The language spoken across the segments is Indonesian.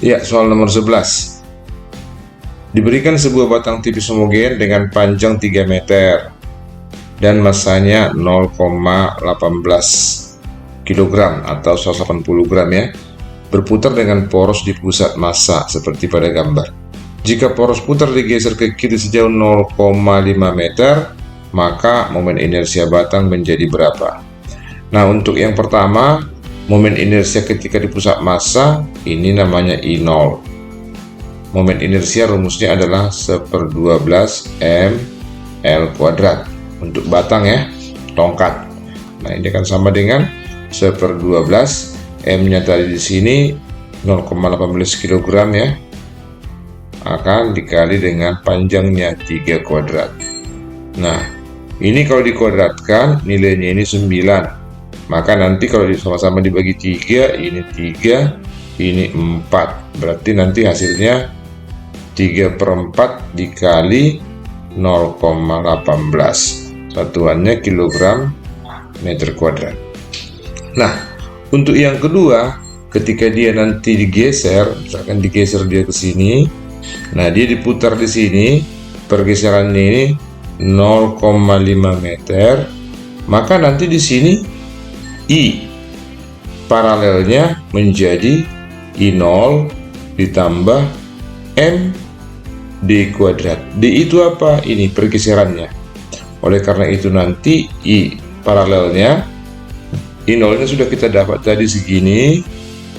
Ya, soal nomor 11. Diberikan sebuah batang tipis homogen dengan panjang 3 meter dan masanya 0,18 kg atau 180 gram ya, berputar dengan poros di pusat massa seperti pada gambar. Jika poros putar digeser ke kiri sejauh 0,5 meter, maka momen inersia batang menjadi berapa? Nah, untuk yang pertama, momen inersia ketika di pusat massa, ini namanya I0. Momen inersia rumusnya adalah 1/12 mL kuadrat. Untuk batang ya, tongkat. Nah, ini akan sama dengan 1/12 M-nya tadi di sini 0,18 kg ya, akan dikali dengan panjangnya 3 kuadrat. Nah, ini kalau dikuadratkan nilainya ini 9. Maka nanti kalau sama-sama dibagi 3, ini 3, ini 4. Berarti nanti hasilnya 3/4 dikali 0,18. Satuannya kilogram meter kuadrat. Nah, untuk yang kedua, ketika dia nanti digeser, misalkan digeser dia ke sini, nah dia diputar di sini, pergeserannya ini 0,5 meter, maka nanti di sini I paralelnya menjadi I0 ditambah M D kuadrat. D itu apa? Ini pergeserannya. Oleh karena itu nanti I paralelnya, I0 nya sudah kita dapat tadi segini,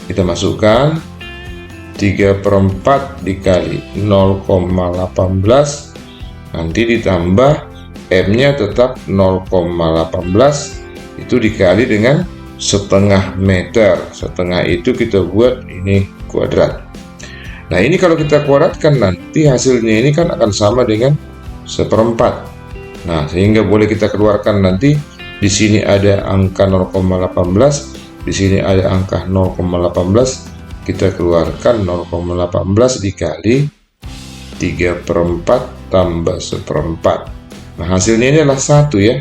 kita masukkan 3/4 dikali 0,18, nanti ditambah M nya tetap 0,18, itu dikali dengan setengah meter. Setengah itu kita buat ini kuadrat. Nah, ini kalau kita kuadratkan nanti hasilnya ini kan akan sama dengan 1/4. Nah, sehingga boleh kita keluarkan nanti di sini ada angka 0,18, di sini ada angka 0,18, kita keluarkan 0,18 dikali 3/4 tambah 1/4. Nah, hasilnya ini adalah 1 ya.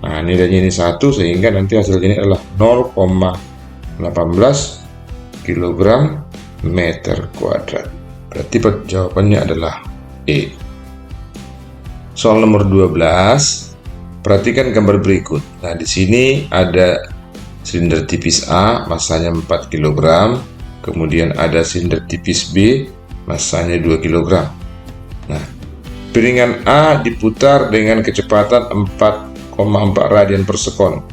Nah, nilainya ini 1, sehingga nanti hasilnya ini adalah 0,18 kg meter kuadrat. Berarti jawabannya adalah E. Soal nomor 12, perhatikan gambar berikut. Nah, di sini ada silinder tipis A, masanya 4 kg, kemudian ada silinder tipis B, masanya 2 kg. Nah, piringan A diputar dengan kecepatan 4,4 radian per sekon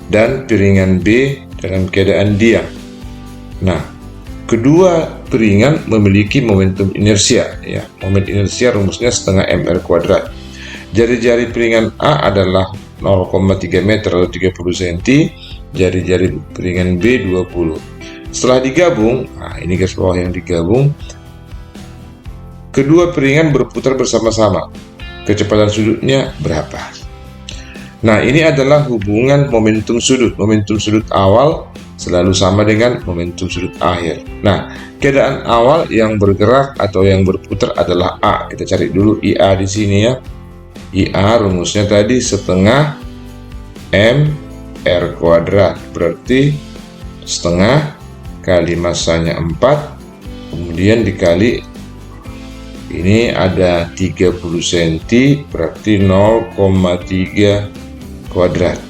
dan piringan B dalam keadaan diam. Nah, kedua piringan memiliki momentum inersia ya. Momen inersia rumusnya setengah mR kuadrat. Jari-jari piringan A adalah 0,3 meter atau 30 cm, jari-jari piringan B 20. Setelah digabung, nah ini garis bawah yang digabung, kedua piringan berputar bersama-sama. Kecepatan sudutnya berapa? Nah, ini adalah hubungan momentum sudut. Momentum sudut awal selalu sama dengan momentum sudut akhir. Nah, keadaan awal yang bergerak atau yang berputar adalah A. Kita cari dulu IA di sini ya. IA rumusnya tadi setengah mR kuadrat, berarti setengah kali massanya 4, kemudian dikali ini ada 30 cm, berarti 0,3 kuadrat.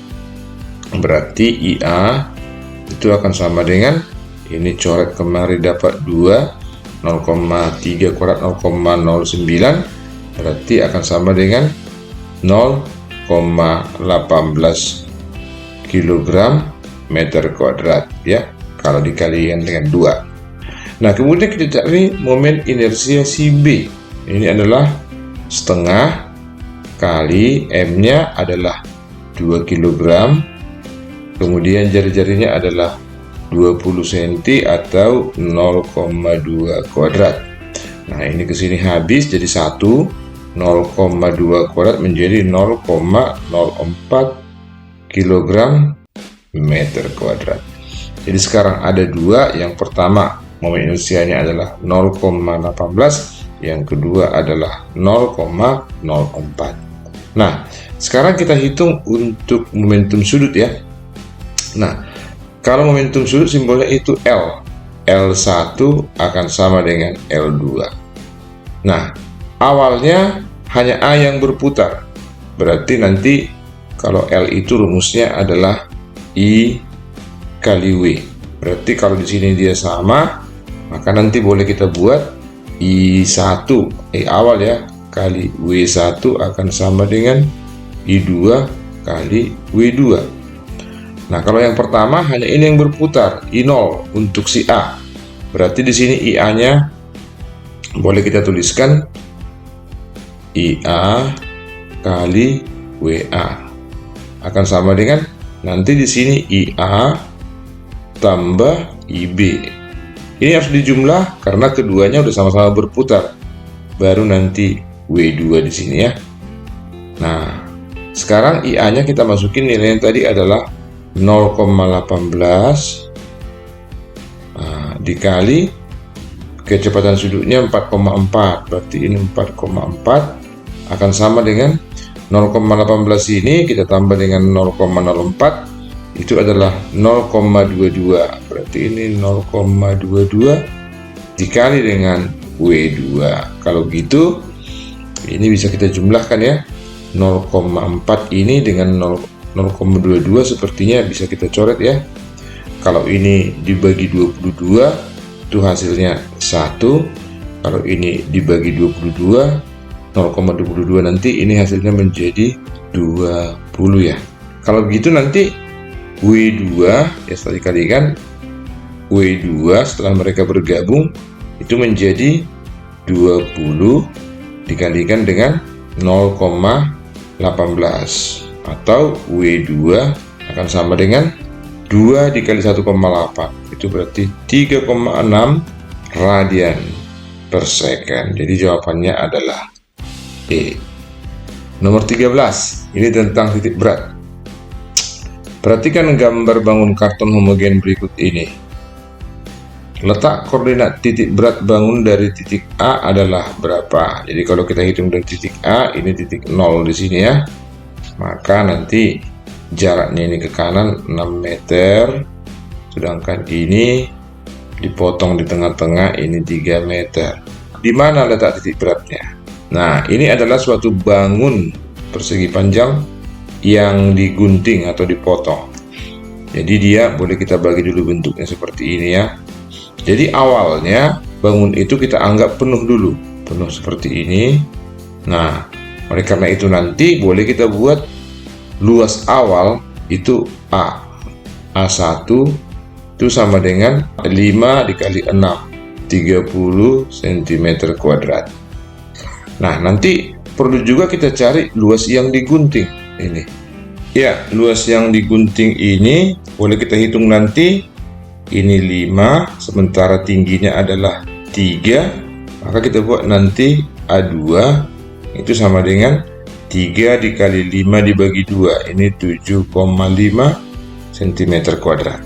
Berarti IA itu akan sama dengan, ini coret kemari dapat 2, 0,3 kuadrat 0,09, berarti akan sama dengan 0,18 kg meter kuadrat ya, kalau dikalikan dengan 2. Nah, kemudian kita cari momen inersia si B. Ini adalah setengah kali M-nya adalah 2 kg, kemudian jari-jarinya adalah 20 cm atau 0,2 kuadrat. Nah, ini ke sini habis jadi 1, 0,2 kuadrat menjadi 0,04 kg meter kuadrat. Jadi sekarang ada dua, yang pertama momen inersianya adalah 0,18, yang kedua adalah 0,04. Nah, sekarang kita hitung untuk momentum sudut ya. Nah, kalau momentum sudut simbolnya itu L. L1 akan sama dengan L2. Nah, awalnya hanya A yang berputar. Berarti nanti kalau L itu rumusnya adalah I kali W. Berarti kalau di sini dia sama, maka nanti boleh kita buat I1, awal ya, kali W1 akan sama dengan I2 kali W2. Nah, kalau yang pertama hanya ini yang berputar, I0 untuk si A. Berarti di sini IA-nya boleh kita tuliskan IA kali WA akan sama dengan nanti di sini IA tambah IB. Ini harus dijumlah karena keduanya udah sama-sama berputar. Baru nanti W2 di sini ya. Nah, sekarang IA-nya kita masukin nilai yang tadi adalah 0,18 dikali kecepatan sudutnya 4,4. Berarti ini 4,4 akan sama dengan 0,18 ini kita tambah dengan 0,04 itu adalah 0,22. Berarti ini 0,22 dikali dengan W2. Kalau gitu ini bisa kita jumlahkan ya. 0,4 ini dengan 0,22 sepertinya bisa kita coret ya. Kalau ini dibagi 22 itu hasilnya 1. Kalau ini dibagi 22 0,22 nanti ini hasilnya menjadi 20 ya. Kalau begitu nanti W2 ya setelah dikalikan W2 setelah mereka bergabung itu menjadi 20 dikalikan dengan 0,18 atau W2 akan sama dengan 2 dikali 1,8 itu berarti 3,6 radian per second. Jadi jawabannya adalah E. Nomor 13 ini tentang titik berat. Perhatikan gambar bangun karton homogen berikut ini. Letak koordinat titik berat bangun dari titik A adalah berapa? Jadi kalau kita hitung dari titik A, ini titik 0 di sini ya. Maka nanti jaraknya ini ke kanan 6 meter. Sedangkan ini dipotong di tengah-tengah ini 3 meter. Di mana letak titik beratnya? Nah, ini adalah suatu bangun persegi panjang yang digunting atau dipotong. Jadi dia boleh kita bagi dulu bentuknya seperti ini ya. Jadi awalnya bangun itu kita anggap penuh dulu, penuh seperti ini. Nah, oleh karena itu nanti boleh kita buat luas awal itu A. A1 itu sama dengan 5 dikali 6, 30 cm kuadrat. Nah, nanti perlu juga kita cari luas yang digunting ini. Ya, luas yang digunting ini boleh kita hitung nanti. Ini 5, sementara tingginya adalah 3. Maka kita buat nanti A2 itu sama dengan 3 dikali 5 dibagi 2. Ini 7,5 cm kuadrat.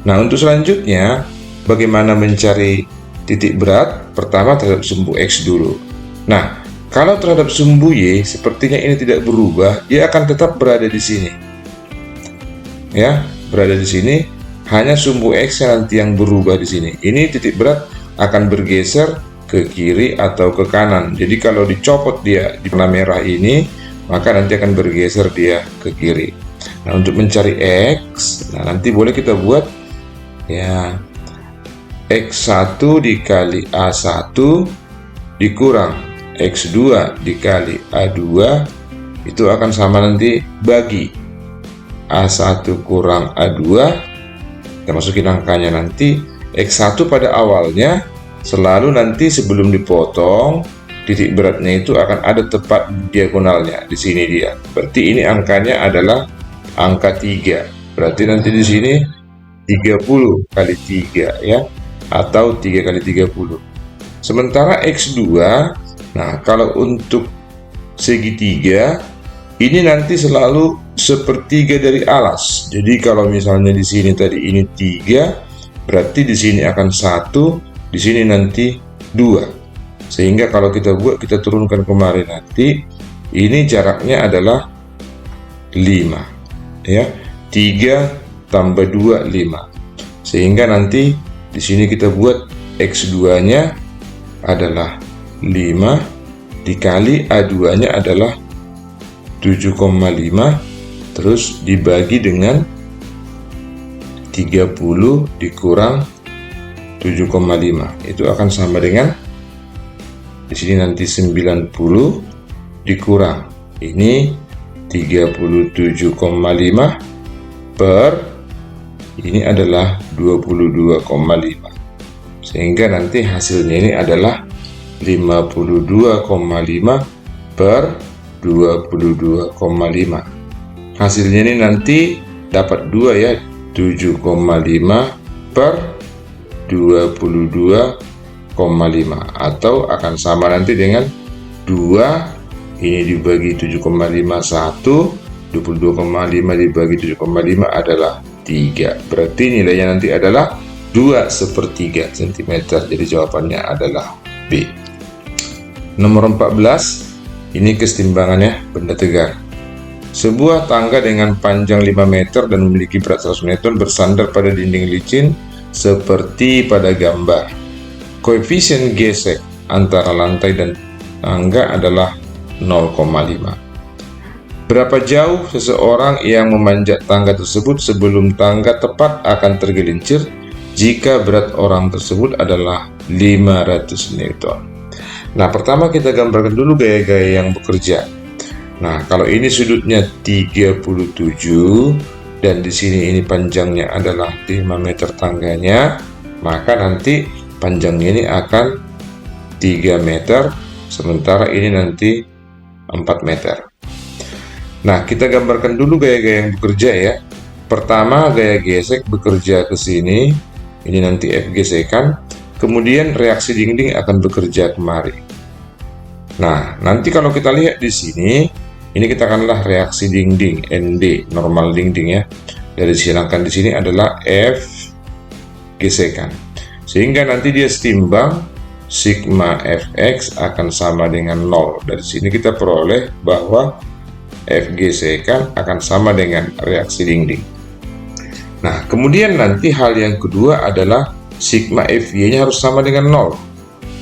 Nah, untuk selanjutnya bagaimana mencari titik berat? Pertama terhadap sumbu X dulu. Nah, kalau terhadap sumbu Y sepertinya ini tidak berubah, dia akan tetap berada di sini. Ya, berada di sini. Hanya sumbu X nanti yang berubah di sini. Ini titik berat akan bergeser ke kiri atau ke kanan. Jadi kalau dicopot dia di warna merah ini, maka nanti akan bergeser dia ke kiri. Nah, untuk mencari X, nah nanti boleh kita buat ya X1 dikali A1 dikurang X2 dikali A2 itu akan sama nanti bagi A1 kurang A2. Kita masukin angkanya nanti. X1 pada awalnya selalu nanti sebelum dipotong titik beratnya itu akan ada tepat diagonalnya di sini dia. Berarti ini angkanya adalah angka 3. Berarti nanti di sini 30 kali 3 ya, atau 3 kali 30. Sementara X2, nah kalau untuk segitiga ini nanti selalu sepertiga dari alas. Jadi kalau misalnya di sini tadi ini 3, berarti di sini akan 1, di sini nanti 2. Sehingga kalau kita buat, kita turunkan kemarin nanti, ini jaraknya adalah 5. Ya, 3 tambah 2, 5. Sehingga nanti di sini kita buat X2-nya adalah 5 dikali A2-nya adalah 7,5, terus dibagi dengan 30 dikurang 7,5, itu akan sama dengan di sini nanti 90 dikurang ini 37,5 per ini adalah 22,5, sehingga nanti hasilnya ini adalah 52,5 per 22,5. Hasilnya ini nanti dapat 2 ya, 7,5 per 22,5, atau akan sama nanti dengan 2 ini dibagi 7,5 1, 22,5 dibagi 7,5 adalah 3. Berarti nilainya nanti adalah 2/3 cm. Jadi jawabannya adalah B. Nomor 14, ini kesetimbangannya benda tegar. Sebuah tangga dengan panjang 5 meter dan memiliki berat 100 Newton bersandar pada dinding licin seperti pada gambar. Koefisien gesek antara lantai dan tangga adalah 0,5. Berapa jauh seseorang yang memanjat tangga tersebut sebelum tangga tepat akan tergelincir jika berat orang tersebut adalah 500 Newton. Nah, pertama kita gambarkan dulu gaya-gaya yang bekerja. Nah, kalau ini sudutnya 37 dan di sini ini panjangnya adalah 5 meter tangganya, maka nanti panjangnya ini akan 3 meter, sementara ini nanti 4 meter. Nah, kita gambarkan dulu gaya-gaya yang bekerja ya. Pertama, gaya gesek bekerja ke sini, ini nanti F gesekan, kemudian reaksi dinding akan bekerja kemari. Nah, nanti kalau kita lihat di sini, ini kita akanlah reaksi dinding ND, normal dinding ya. Dari sedangkan di sini adalah F gesekan. Sehingga nanti dia setimbang sigma Fx akan sama dengan 0. Dari sini kita peroleh bahwa F gesekan akan sama dengan reaksi dinding. Nah, kemudian nanti hal yang kedua adalah sigma Fy-nya harus sama dengan 0.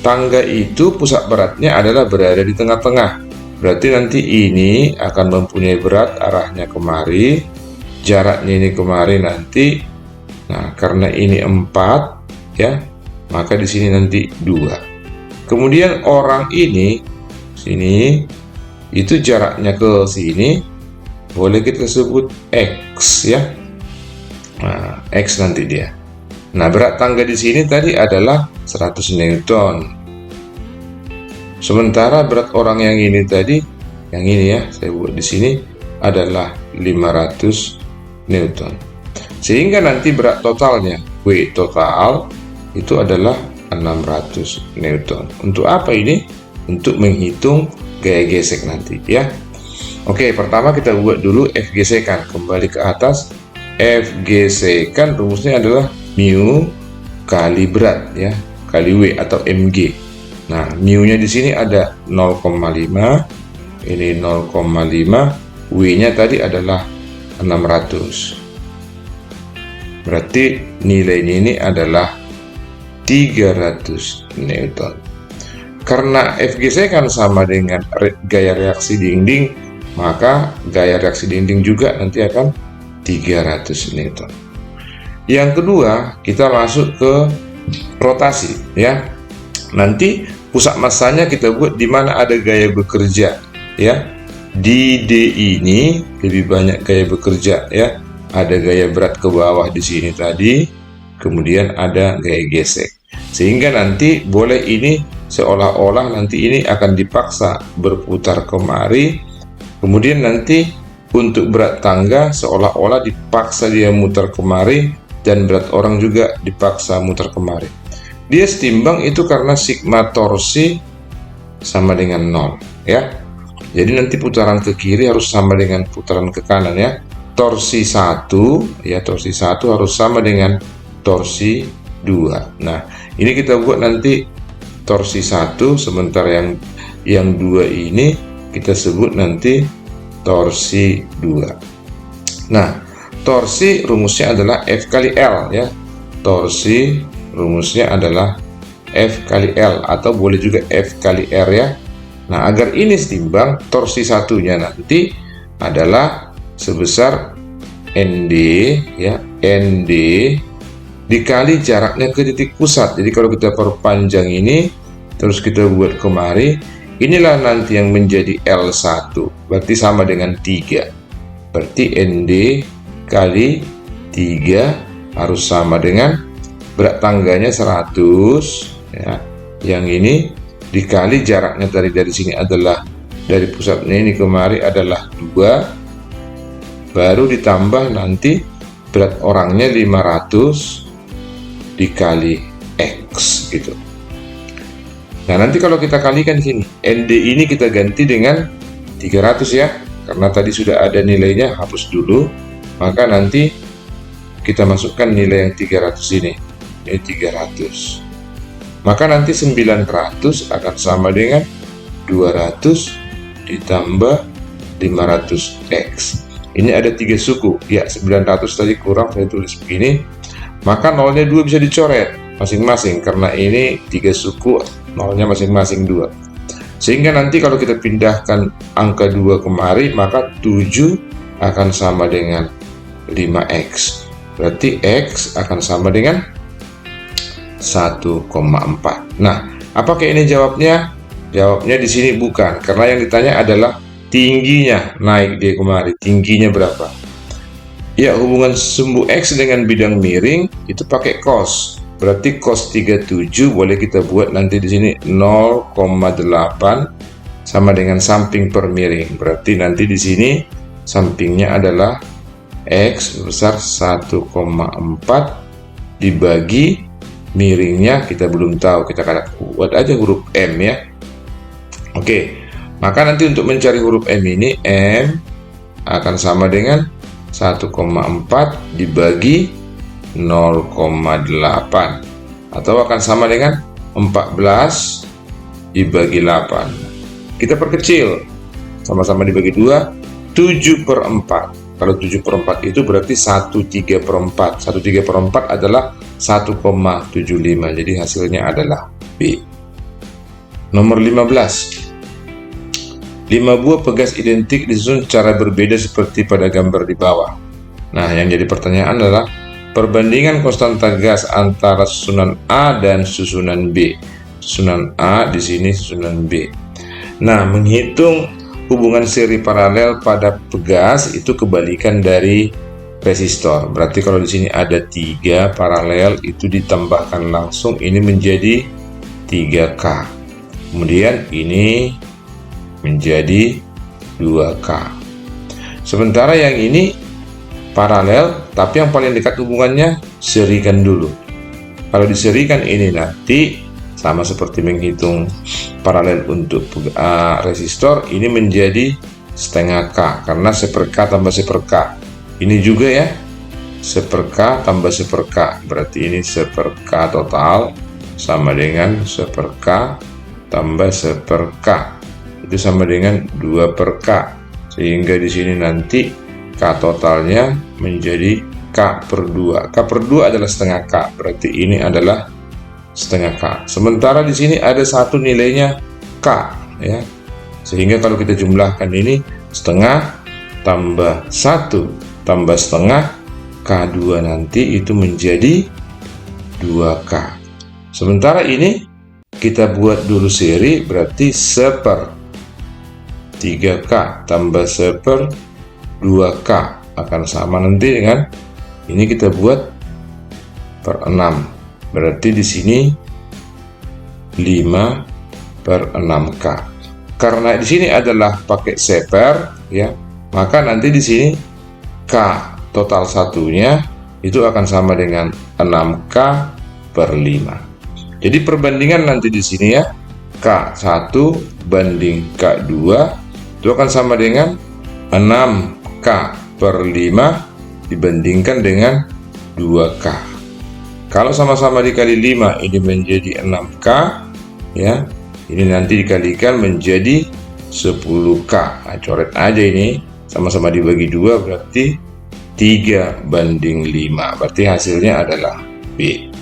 Tangga itu pusat beratnya adalah berada di tengah-tengah. Berarti nanti ini akan mempunyai berat arahnya kemari, jaraknya ini kemari nanti. Nah, karena ini 4 ya, maka di sini nanti 2. Kemudian orang ini sini itu jaraknya ke sini, boleh kita sebut X ya. Nah, X nanti dia. Nah, berat tangga di sini tadi adalah 100 Newton. Sementara berat orang yang ini tadi, yang ini ya, saya buat di sini adalah 500 Newton. Sehingga nanti berat totalnya, W total itu adalah 600 Newton. Untuk apa ini? Untuk menghitung gaya gesek nanti ya. Oke, pertama kita buat dulu F gesekan. Kembali ke atas, F gesekan rumusnya adalah mu kali berat ya, kali W atau mg. Nah, mu-nya di sini ada 0,5, ini 0,5, W-nya tadi adalah 600. Berarti nilainya ini adalah 300 Newton. Karena F gesekan sama dengan gaya reaksi dinding, maka gaya reaksi dinding juga nanti akan 300 Newton. Yang kedua, kita masuk ke rotasi ya. Nanti pusat massanya kita buat di mana ada gaya bekerja ya. Di D ini lebih banyak gaya bekerja ya. Ada gaya berat ke bawah di sini tadi, kemudian ada gaya gesek. Sehingga nanti boleh ini seolah-olah nanti ini akan dipaksa berputar kemari. Kemudian nanti untuk berat tangga seolah-olah dipaksa dia muter kemari, dan berat orang juga dipaksa muter kemari. Dia setimbang itu karena sigma torsi sama dengan 0 ya. Jadi nanti putaran ke kiri harus sama dengan putaran ke kanan ya. Torsi 1 ya, torsi 1 harus sama dengan torsi 2. Nah, ini kita buat nanti torsi 1, sementara yang 2 ini kita sebut nanti torsi 2. Nah, torsi rumusnya adalah F kali L ya. Torsi rumusnya adalah F kali L atau boleh juga F kali R ya. Nah, agar ini setimbang, torsi satunya nanti adalah sebesar ND ya, ND dikali jaraknya ke titik pusat. Jadi kalau kita perpanjang ini terus kita buat kemari, inilah nanti yang menjadi L1, berarti sama dengan 3. Berarti ND kali 3 harus sama dengan berat tangganya 100 ya. Yang ini dikali jaraknya dari sini adalah dari pusatnya ini kemari adalah 2, baru ditambah nanti berat orangnya 500 dikali X gitu. Nah, nanti kalau kita kalikan di sini, ND ini kita ganti dengan 300 ya, karena tadi sudah ada nilainya, hapus dulu. Maka nanti kita masukkan nilai yang 300 ini 300. Maka nanti 900 akan sama dengan 200 ditambah 500X. Ini ada 3 suku, ya 900 tadi kurang, saya tulis begini. Maka nolnya 2 bisa dicoret masing-masing, karena ini 3 suku, nolnya masing-masing 2. Sehingga nanti kalau kita pindahkan angka 2 kemari, maka 7 akan sama dengan 5X. Berarti X akan sama dengan 1,4. Nah, apakah ini jawabnya? Jawabnya di sini bukan, karena yang ditanya adalah tingginya, naik dia kemari, tingginya berapa? Ya, hubungan sumbu X dengan bidang miring itu pakai cos. Berarti cos 37 boleh kita buat nanti di sini 0,8 sama dengan samping per miring. Berarti nanti di sini sampingnya adalah X besar 1,4 dibagi miringnya kita belum tahu, kita buat aja huruf M ya. Oke, maka nanti untuk mencari huruf M ini, M akan sama dengan 1,4 dibagi 0,8 atau akan sama dengan 14 dibagi 8. Kita perkecil, sama-sama dibagi 2, 7/4. Kalau 7/4 itu berarti 1/3/4. 1/3/4 adalah 1,75. Jadi hasilnya adalah B. Nomor 15. 5 buah pegas identik disusun secara berbeda seperti pada gambar di bawah. Nah, yang jadi pertanyaan adalah perbandingan konstanta gas antara susunan A dan susunan B. Susunan A di sini, susunan B. Nah, menghitung hubungan seri paralel pada pegas itu kebalikan dari resistor. Berarti kalau di sini ada 3 paralel, itu ditambahkan langsung ini menjadi 3K. Kemudian ini menjadi 2K. Sementara yang ini paralel, tapi yang paling dekat hubungannya serikan dulu. Kalau diserikan ini nanti sama seperti menghitung paralel untuk resistor, ini menjadi setengah K, karena 1/K tambah 1/K. Ini juga ya, 1/K tambah 1/K, berarti ini 1/K total sama dengan 1/K tambah 1/K, itu sama dengan 2/K, sehingga di sini nanti K totalnya menjadi K/2. K/2 adalah setengah K, berarti ini adalah setengah K. Sementara di sini ada satu nilainya K ya, sehingga kalau kita jumlahkan ini setengah tambah 1 tambah setengah K2 nanti itu menjadi 2K. Sementara ini kita buat dulu seri, berarti 1/3K tambah 1/2K akan sama nanti dengan ini kita buat per 6. Berarti di sini 5/6K. Karena di sini adalah pakai seper ya, maka nanti di sini K total satunya itu akan sama dengan 6K/5. Jadi perbandingan nanti di sini ya, K1 banding K2 itu akan sama dengan 6K/5 dibandingkan dengan 2K. Kalau sama-sama dikali 5 ini menjadi 6K ya. Ini nanti dikalikan menjadi 10K. Nah, coret aja ini, sama-sama dibagi 2 berarti 3/5. Berarti hasilnya adalah B.